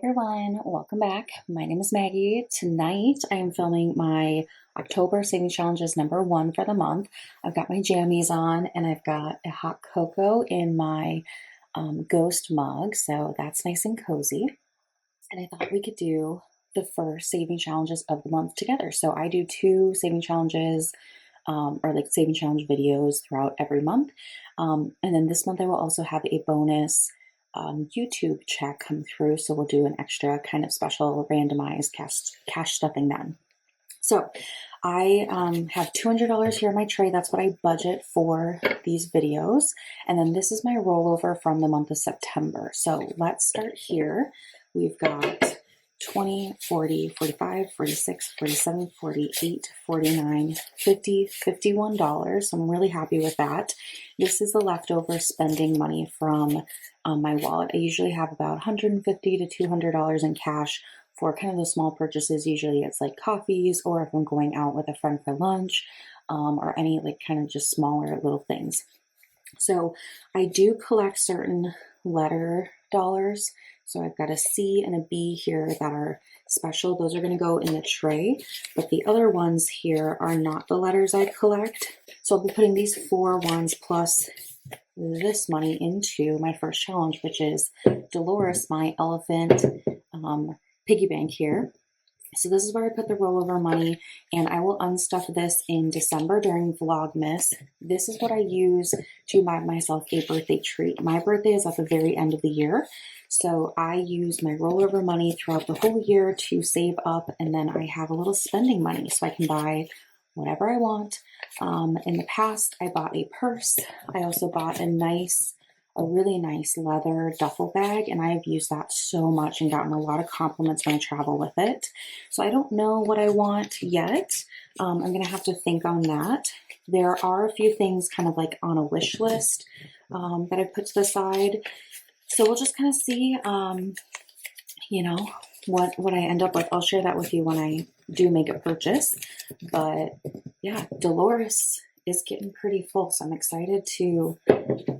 everyone, welcome back. My name is Maggie. Tonight I am filming my October Savings Challenges #1 for the month. I've got my jammies on and I've got a hot cocoa in my ghost mug, so that's nice and cozy. And I thought we could do the first saving challenges of the month together. So I do 2 saving challenges or like saving challenge videos throughout every month. And then this month I will also have a bonus YouTube check come through. So we'll do an extra kind of special randomized cash stuffing then. So I have $200 here in my tray. That's what I budget for these videos. And then this is my rollover from the month of September. So let's start here. We've got 20, 40, 45, 46, 47, 48, 49, 50, $51. So I'm really happy with that. This is the leftover spending money from my wallet. I usually have about $150 to $200 in cash for kind of the small purchases. Usually it's like coffees, or if I'm going out with a friend for lunch, or any like kind of just smaller little things. So I do collect certain letter dollars. So I've got a C and a B here that are special. Those are going to go in the tray, but the other ones here are not the letters I collect. So I'll be putting these 4 ones plus this money into my first challenge, which is Dolores, my elephant piggy bank here. So this is where I put the rollover money, and I will unstuff this in December during Vlogmas. This is what I use to buy myself a birthday treat. My birthday is at the very end of the year, so I use my rollover money throughout the whole year to save up, and then I have a little spending money so I can buy whatever I want. In the past, I bought a purse. I also bought a really nice leather duffel bag, and I've used that so much and gotten a lot of compliments when I travel with it. So I don't know what I want yet. I'm gonna have to think on that. There are a few things kind of like on a wish list that I've put to the side. So we'll just kind of see, what I end up with. I'll share that with you when I do make a purchase. But yeah, Dolores is getting pretty full, so I'm excited to,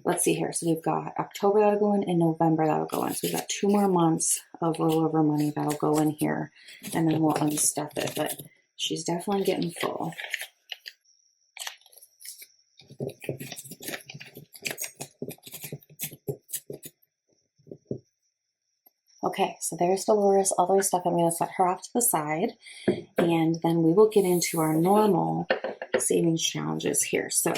let's see here. So we've got October that'll go in and November that'll go in. So we've got 2 more months of rollover money that'll go in here, and then we'll unstuff it. But she's definitely getting full. Okay, so there's Dolores all the way stuck. I'm going to set her off to the side, and then we will get into our normal savings challenges here. So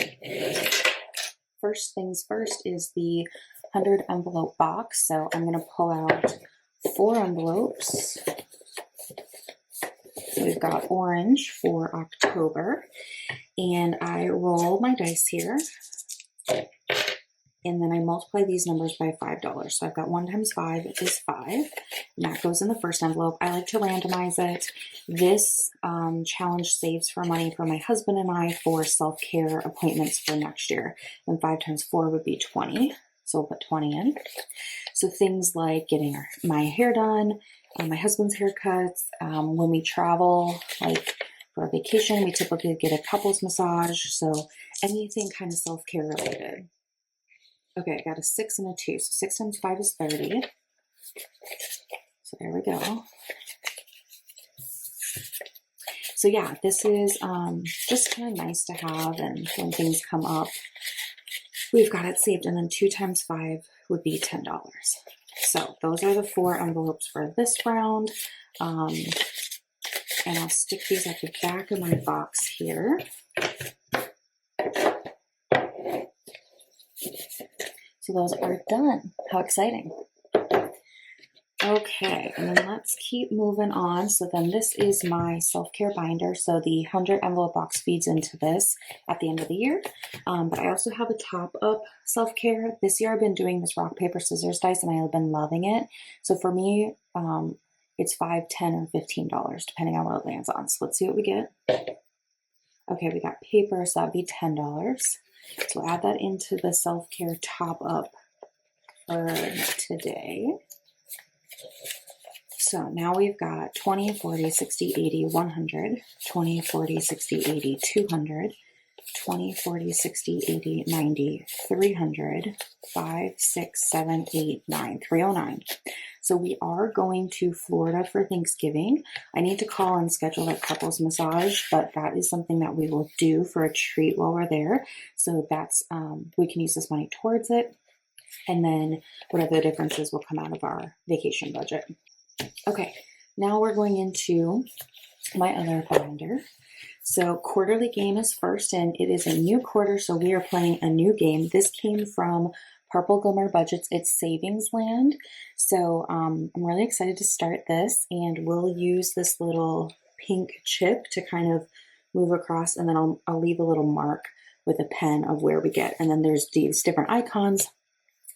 first things first is the 100 envelope box. So I'm going to pull out 4 envelopes. So we've got orange for October, and I roll my dice here. And then I multiply these numbers by $5. So I've got 1 times 5 is 5. And that goes in the first envelope. I like to randomize it. This challenge saves for money for my husband and I for self-care appointments for next year. And 5 times 4 would be 20. So we'll put 20 in. So things like getting my hair done, my husband's haircuts, when we travel, like for a vacation, we typically get a couples massage. So anything kind of self-care related. Okay, I got a 6 and a 2. So 6 times 5 is 30. So there we go. So yeah, this is just kind of nice to have, and when things come up, we've got it saved. And then 2 times 5 would be $10. So those are the 4 envelopes for this round. And I'll stick these at the back of my box here. So those are done. How exciting. Okay, and then let's keep moving on. So then this is my self-care binder. So the 100 envelope box feeds into this at the end of the year. But I also have a top-up self-care. This year I've been doing this rock, paper, scissors dice, and I've been loving it. So for me, it's $5, $10, or $15, depending on what it lands on. So let's see what we get. Okay, we got paper, so that'd be $10. So we'll add that into the self-care top-up for today. So now we've got 20, 40, 60, 80, 100, 20, 40, 60, 80, 200, 20, 40, 60, 80, 90, 300, 5, 6, 7, 8, 9, 309. So we are going to Florida for Thanksgiving. I need to call and schedule a couples massage, but that is something that we will do for a treat while we're there. So that's, we can use this money towards it. And then whatever the difference is will come out of our vacation budget. Okay, now we're going into my other binder. So quarterly game is first, and it is a new quarter, so we are playing a new game. This came from Purple Glimmer Budgets. It's Savings Land. So I'm really excited to start this, and we'll use this little pink chip to kind of move across, and then I'll leave a little mark with a pen of where we get. And then there's these different icons,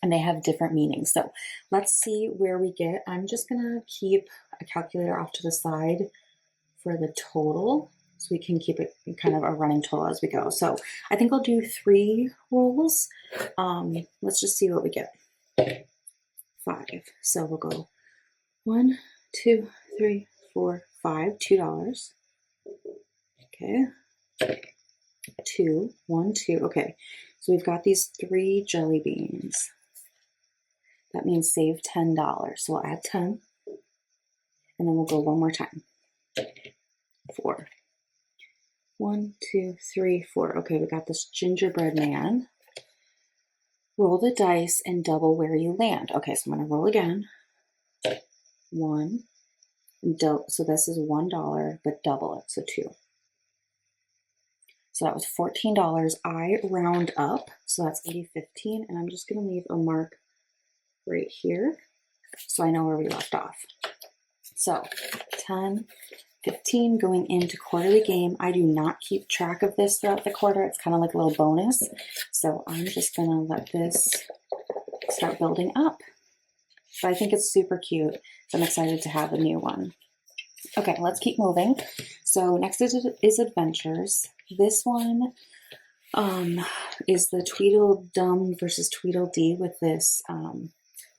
and they have different meanings. So let's see where we get. I'm just gonna keep a calculator off to the side for the total, so we can keep it kind of a running total as we go. So I think I'll do 3 rolls. Let's just see what we get. 5. So we'll go 1, 2, 3, 4, 5, $2. Okay. 2, 1, 2. Okay. So we've got these 3 jelly beans. That means save $10. So we'll add 10. And then we'll go one more time. 4. 1, 2, 3, 4. Okay, we got this gingerbread man. Roll the dice and double where you land. Okay, so I'm going to roll again. 1. So this is $1, but double it, so 2. So that was $14. I round up, so that's 80.15, and I'm just going to leave a mark right here so I know where we left off. So 10, 15 going into quarterly game. I do not keep track of this throughout the quarter. It's kind of like a little bonus. So I'm just going to let this start building up. But I think it's super cute. So I'm excited to have a new one. Okay, let's keep moving. So next is Adventures. This one is the Tweedledum versus Tweedledee with this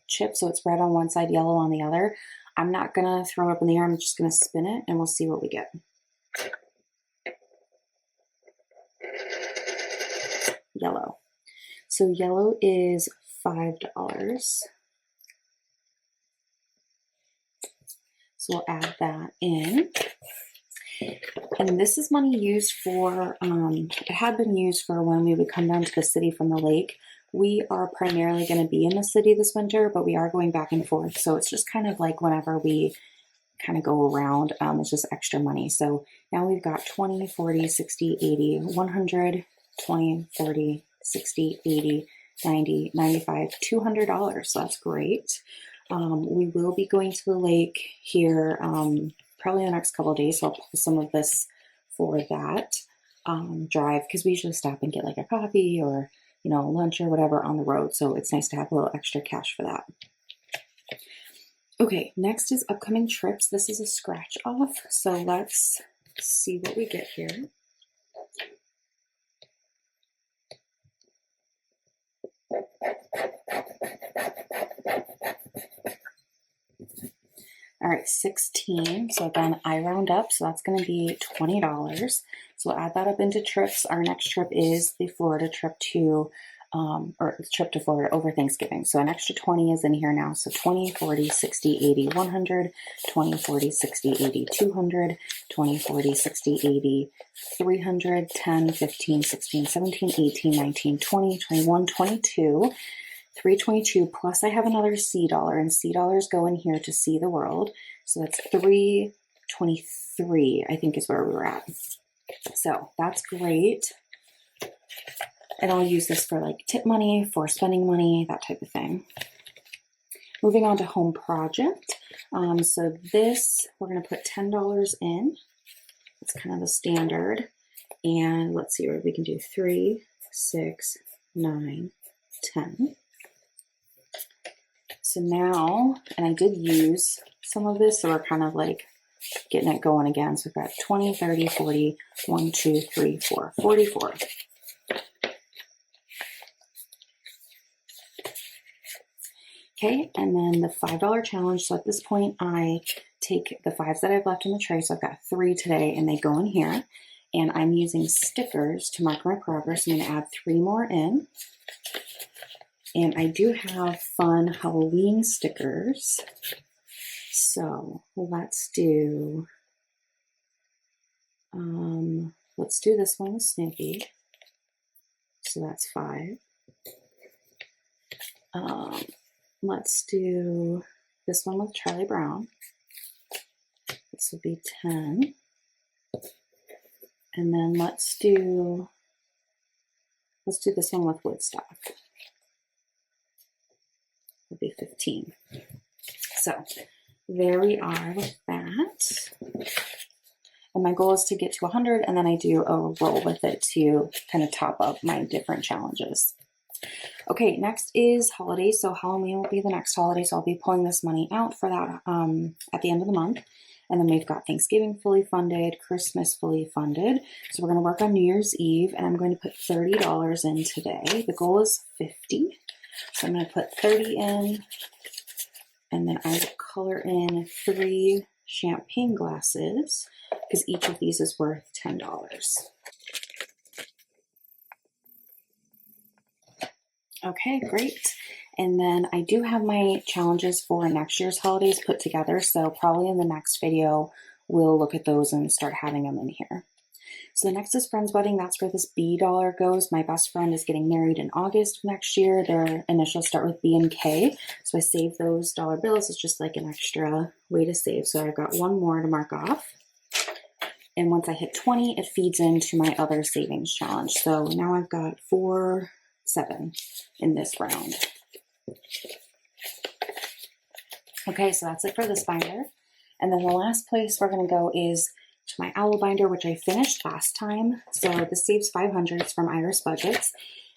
chip. So it's red on one side, yellow on the other. I'm not going to throw it up in the air. I'm just going to spin it, and we'll see what we get. Yellow. So yellow is $5. So we'll add that in. And this is money used for, it had been used for when we would come down to the city from the lake. We are primarily going to be in the city this winter, but we are going back and forth. So it's just kind of like whenever we kind of go around, it's just extra money. So now we've got 20, 40, 60, 80, 100, 20, 30, 60, 80, 90, 95, $200. So that's great. We will be going to the lake here probably in the next couple of days. So I'll pull some of this for that drive, because we usually stop and get like a coffee or lunch or whatever on the road. So it's nice to have a little extra cash for that. Okay, next is upcoming trips. This is a scratch off. So let's see what we get here. All right, 16. So again, I round up, so that's going to be $20. So we'll add that up into trips. Our next trip is the Florida trip to, or trip to Florida over Thanksgiving. So an extra 20 is in here now. So 20, 40, 60, 80, 100, 20, 40, 60, 80, 200, 20, 40, 60, 80, 300, 10, 15, 16, 17, 18, 19, 20, 21, 22. 322 plus I have another C dollar, and C dollars go in here to see the world. So that's 323, I think is where we were at. So that's great. And I'll use this for like tip money, for spending money, that type of thing. Moving on to home project. So this, we're going to put $10 in. It's kind of the standard. And let's see what we can do. 3, 6, 9, 10. So now, and I did use some of this, so we're kind of like getting it going again. So we've got 20, 30, 40, 1, 2, 3, 4, 44. Okay, and then the $5 challenge. So at this point, I take the 5s that I've left in the tray. So I've got 3 today, and they go in here. and I'm using stickers to mark my progress. I'm going to add 3 more in. And I do have fun Halloween stickers. So let's do this one with Snoopy. So that's 5. Let's do this one with Charlie Brown. This would be 10. And then let's do this one with Woodstock. Would be 15. So there we are with that. And my goal is to get to 100, and then I do a roll with it to kind of top up my different challenges. Okay, next is holidays. So Halloween will be the next holiday, so I'll be pulling this money out for that at the end of the month. And then we've got Thanksgiving fully funded, Christmas fully funded. So we're going to work on New Year's Eve, and I'm going to put $30 in today. The goal is 50. So I'm going to put 30 in, and then I will color in 3 champagne glasses because each of these is worth $10. Okay, great. And then I do have my challenges for next year's holidays put together, so probably in the next video we'll look at those and start having them in here. So the next is friend's wedding. That's where this B dollar goes. My best friend is getting married in August of next year. Their initials start with B and K. So I save those dollar bills. It's just like an extra way to save. So I've got 1 more to mark off. And once I hit 20, it feeds into my other savings challenge. So now I've got 4, 7 in this round. Okay, so that's it for this binder. And then the last place we're going to go is to my owl binder, which I finished last time. So this saves 500. It's from Iris Budgets.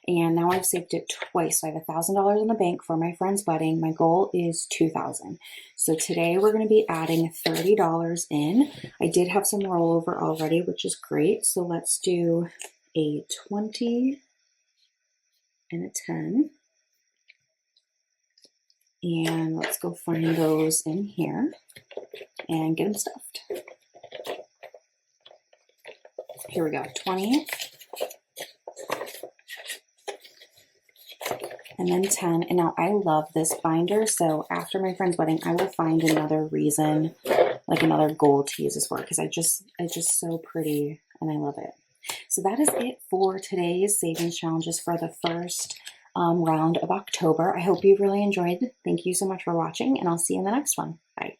And now I've saved it twice. So I have $1,000 in the bank for my friend's wedding. My goal is $2,000. So today we're going to be adding $30 in. I did have some rollover already, which is great. So let's do a 20 and a 10. And let's go find those in here and get them stuffed. Here we go, 20. And then 10. And now I love this binder. So after my friend's wedding, I will find another reason, like another goal to use this for, because it's just so pretty and I love it. So that is it for today's savings challenges for the first round of October. I hope you really enjoyed. Thank you so much for watching, and I'll see you in the next one. Bye.